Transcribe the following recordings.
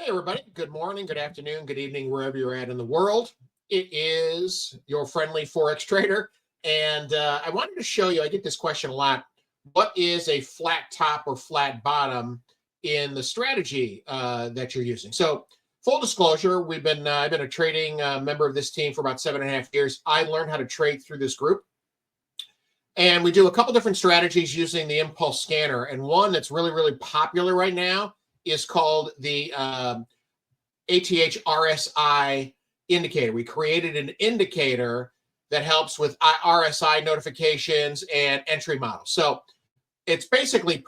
Hey, everybody. Good morning, good afternoon, good evening, wherever you're at in the world. It is your friendly Forex trader. And I wanted to show you, I get this question a lot. What is a flat top or flat bottom in the strategy that you're using? So full disclosure, I've been a trading member of this team for about 7.5 years. I learned how to trade through this group. And we do a couple different strategies using the impulse scanner. And one that's really, really popular right now is called the ATH RSI indicator. We created an indicator that helps with RSI notifications and entry models. So it's basically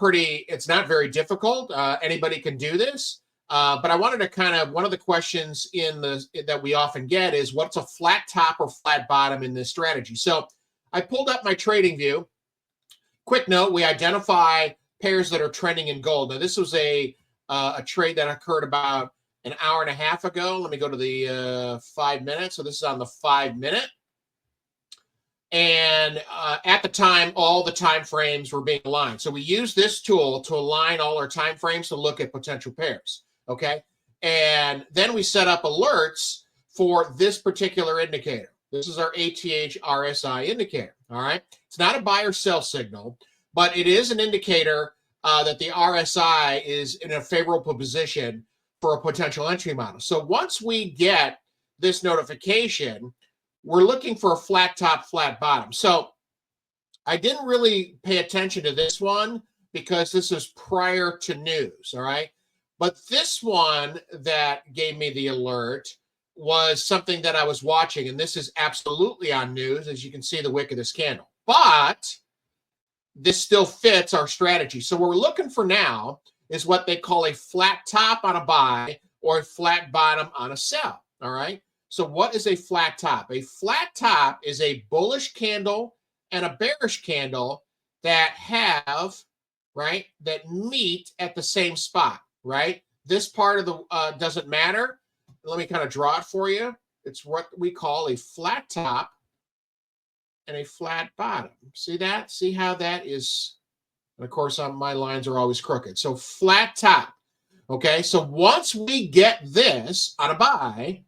it's not very difficult. Anybody can do this. But I wanted to one of the questions that we often get is what's a flat top or flat bottom in this strategy? So I pulled up my trading view. Quick note, we identify pairs that are trending in gold. Now this was a trade that occurred about an hour and a half ago. Let me go to the 5 minutes. So this is on the 5 minute. And at the time, all the time frames were being aligned. So we use this tool to align all our time frames to look at potential pairs. Okay. And then we set up alerts for this particular indicator. This is our ATH RSI indicator. All right. It's not a buy or sell signal, but it is an indicator that the RSI is in a favorable position for a potential entry model. So once we get this notification, we're looking for a flat top, flat bottom. So I didn't really pay attention to this one because this is prior to news, all right? But this one that gave me the alert was something that I was watching, and this is absolutely on news, as you can see the wick of this candle. But this still fits our strategy. So what we're looking for now is what they call a flat top on a buy or a flat bottom on a sell, all right? So what is a flat top? A flat top is a bullish candle and a bearish candle that that meet at the same spot, right? This part of the doesn't matter. Let me kind of draw it for you. It's what we call a flat top and a flat bottom. See that? See how that is? And of course, my lines are always crooked. So flat top. Okay, so once we get this on a buy,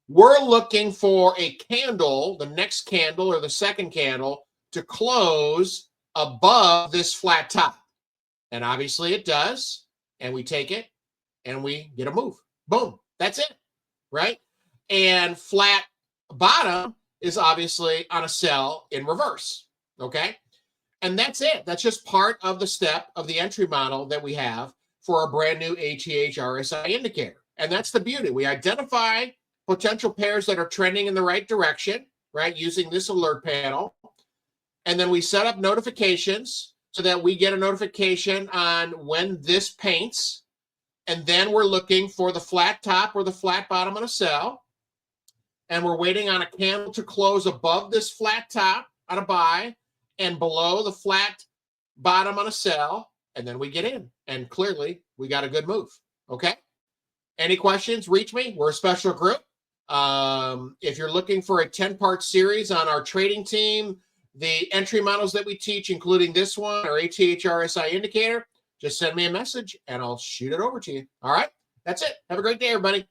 we're looking for a candle, the next candle or the second candle, to close above this flat top. And obviously it does. And we take it and we get a move. Boom. That's it. Right? And flat bottom is obviously on a sell in reverse. Okay? And that's it. That's just part of the step of the entry model that we have for our brand new ATH RSI indicator. And that's the beauty. We identify potential pairs that are trending in the right direction, right, using this alert panel. And then we set up notifications so that we get a notification on when this paints. And then we're looking for the flat top or the flat bottom on a sell. And we're waiting on a candle to close above this flat top on a buy and below the flat bottom on a sell. And then we get in. And clearly, we got a good move. Okay? Any questions? Reach me. We're a special group. If you're looking for a 10-part series on our trading team, the entry models that we teach, including this one, our ATH RSI indicator, just send me a message and I'll shoot it over to you. All right? That's it. Have a great day, everybody.